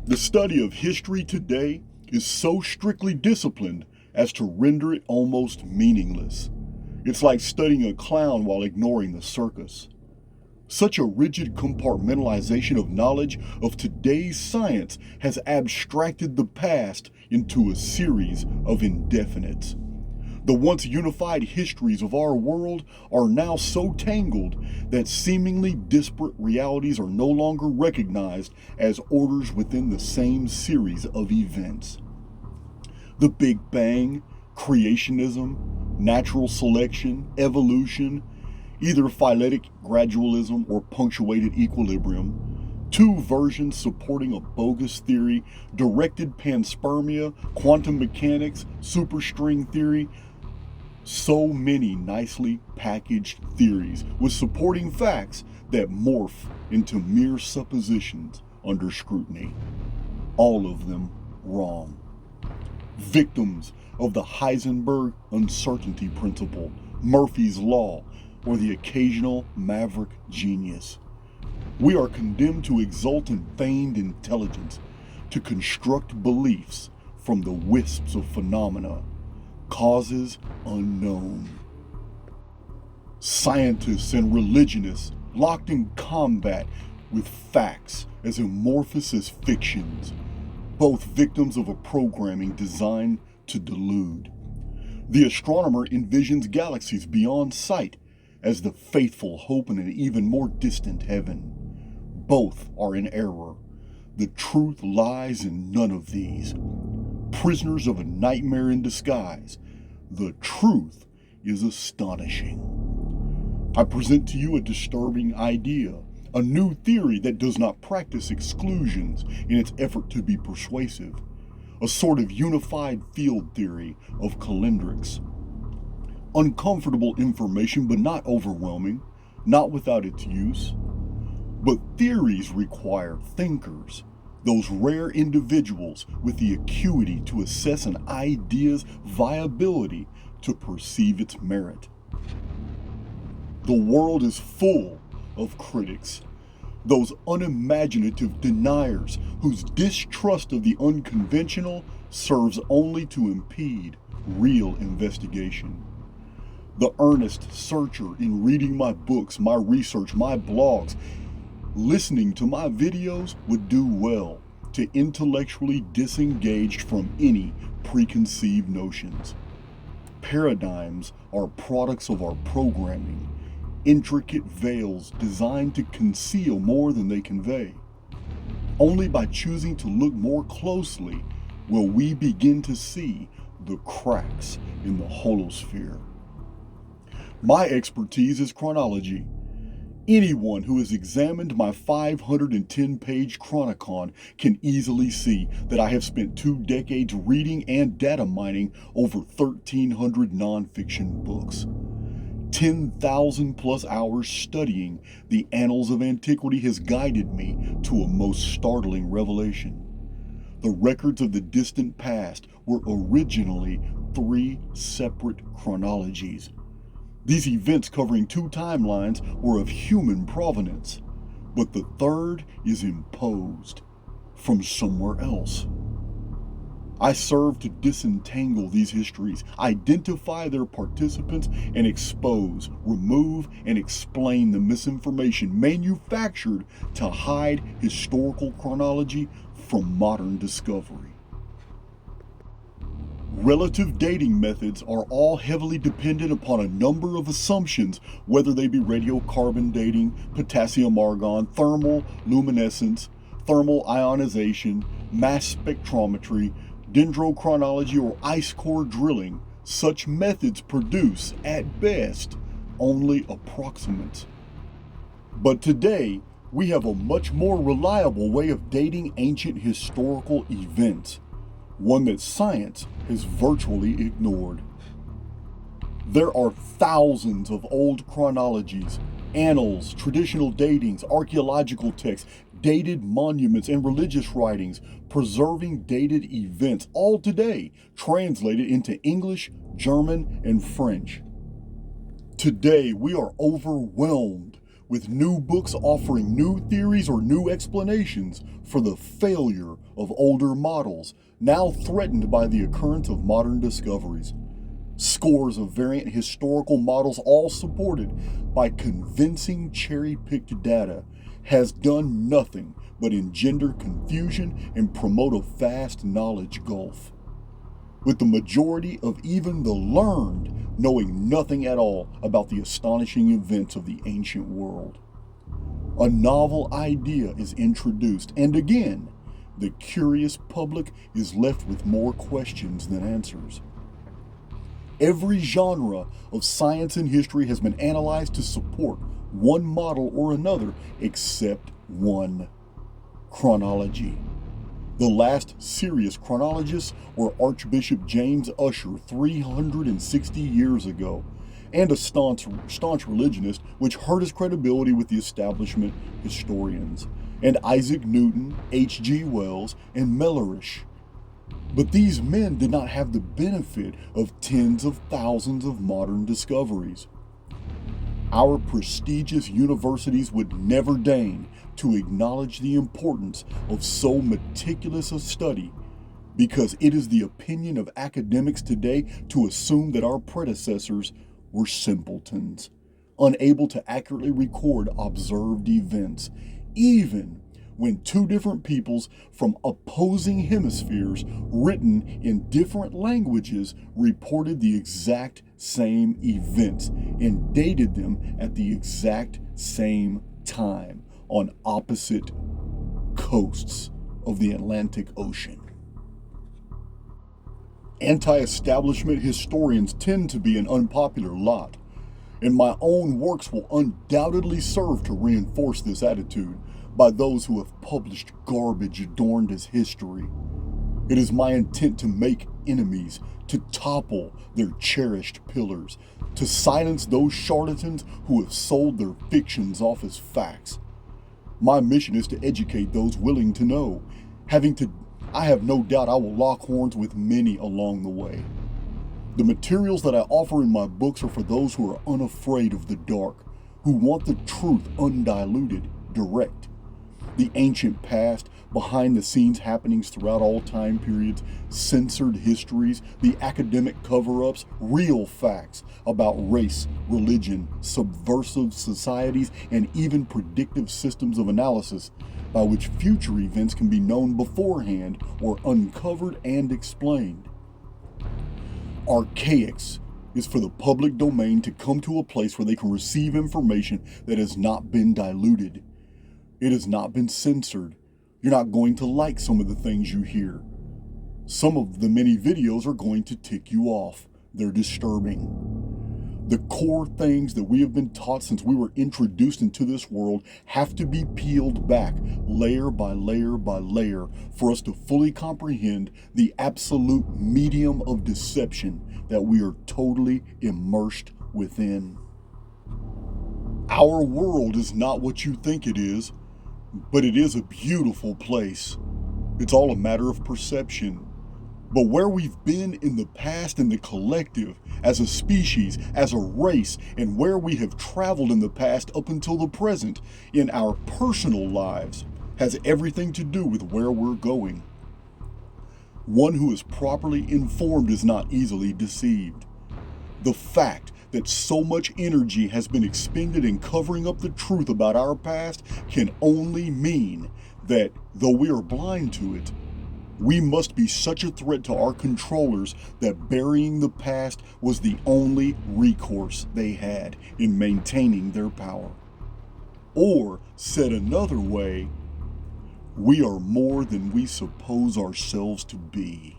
The study of history today is so strictly disciplined as to render it almost meaningless. It's like studying a clown while ignoring the circus. Such a rigid compartmentalization of knowledge of today's science has abstracted the past into a series of indefinites. The once unified histories of our world are now so tangled that seemingly disparate realities are no longer recognized as orders within the same series of events. The Big Bang, creationism, natural selection, evolution, either phyletic gradualism or punctuated equilibrium, two versions supporting a bogus theory, directed panspermia, quantum mechanics, superstring theory, so many nicely packaged theories with supporting facts that morph into mere suppositions under scrutiny. All of them wrong. Victims of the Heisenberg uncertainty principle, Murphy's Law, or the occasional maverick genius. We are condemned to exult in feigned intelligence, to construct beliefs from the wisps of phenomena, causes unknown. Scientists and religionists locked in combat with facts as amorphous as fictions, both victims of a programming designed to delude. The astronomer envisions galaxies beyond sight as the faithful hope in an even more distant heaven. Both are in error. The truth lies in none of these. Prisoners of a nightmare in disguise, the truth is astonishing. I present to you a disturbing idea, a new theory that does not practice exclusions in its effort to be persuasive, a sort of unified field theory of calendrics. Uncomfortable information, but not overwhelming, not without its use. But theories require thinkers, those rare individuals with the acuity to assess an idea's viability to perceive its merit. The world is full of critics, those unimaginative deniers whose distrust of the unconventional serves only to impede real investigation. The earnest searcher in reading my books, my research, my blogs, listening to my videos would do well to intellectually disengage from any preconceived notions. Paradigms are products of our programming, intricate veils designed to conceal more than they convey. Only by choosing to look more closely will we begin to see the cracks in the holosphere. My expertise is chronology. Anyone who has examined my 510-page Chronicon can easily see that I have spent 2 decades reading and data mining over 1,300 nonfiction books. 10,000 plus hours studying the annals of antiquity has guided me to a most startling revelation. The records of the distant past were originally 3 separate chronologies. These events covering 2 timelines were of human provenance, but the third is imposed from somewhere else. I serve to disentangle these histories, identify their participants, and expose, remove, and explain the misinformation manufactured to hide historical chronology from modern discovery. Relative dating methods are all heavily dependent upon a number of assumptions, whether they be radiocarbon dating, potassium-argon, thermal luminescence, thermal ionization, mass spectrometry, dendrochronology, or ice core drilling. Such methods produce, at best, only approximates. But today, we have a much more reliable way of dating ancient historical events, one that science has virtually ignored. There are thousands of old chronologies, annals, traditional datings, archaeological texts, dated monuments, and religious writings preserving dated events, all today translated into English, German, and French. Today we are overwhelmed with new books offering new theories or new explanations for the failure of older models, now threatened by the occurrence of modern discoveries. Scores of variant historical models, all supported by convincing cherry-picked data, has done nothing but engender confusion and promote a vast knowledge gulf, with the majority of even the learned knowing nothing at all about the astonishing events of the ancient world. A novel idea is introduced, and again, the curious public is left with more questions than answers. Every genre of science and history has been analyzed to support one model or another, except one: chronology. The last serious chronologists were Archbishop James Ussher 360 years ago, and a staunch religionist, which hurt his credibility with the establishment historians, and Isaac Newton, H.G. Wells, and Mellerich. But these men did not have the benefit of tens of thousands of modern discoveries. Our prestigious universities would never deign to acknowledge the importance of so meticulous a study, because it is the opinion of academics today to assume that our predecessors were simpletons, unable to accurately record observed events, even when two different peoples from opposing hemispheres, written in different languages, reported the exact same events and dated them at the exact same time on opposite coasts of the Atlantic Ocean. Anti-establishment historians tend to be an unpopular lot, and my own works will undoubtedly serve to reinforce this attitude by those who have published garbage adorned as history. It is my intent to make enemies, to topple their cherished pillars, to silence those charlatans who have sold their fictions off as facts. My mission is to educate those willing to know. I have no doubt I will lock horns with many along the way. The materials that I offer in my books are for those who are unafraid of the dark, who want the truth undiluted, direct. The ancient past, behind the scenes happenings throughout all time periods, censored histories, the academic cover-ups, real facts about race, religion, subversive societies, and even predictive systems of analysis by which future events can be known beforehand or uncovered and explained. Archaix is for the public domain to come to a place where they can receive information that has not been diluted. It has not been censored. You're not going to like some of the things you hear. Some of the many videos are going to tick you off. They're disturbing. The core things that we have been taught since we were introduced into this world have to be peeled back layer by layer by layer for us to fully comprehend the absolute medium of deception that we are totally immersed within. Our world is not what you think it is, but it is a beautiful place. It's all a matter of perception. But where we've been in the past in the collective, as a species, as a race, and where we have traveled in the past up until the present, in our personal lives, has everything to do with where we're going. One who is properly informed is not easily deceived. The fact that so much energy has been expended in covering up the truth about our past can only mean that, though we are blind to it, we must be such a threat to our controllers that burying the past was the only recourse they had in maintaining their power. Or, said another way, we are more than we suppose ourselves to be.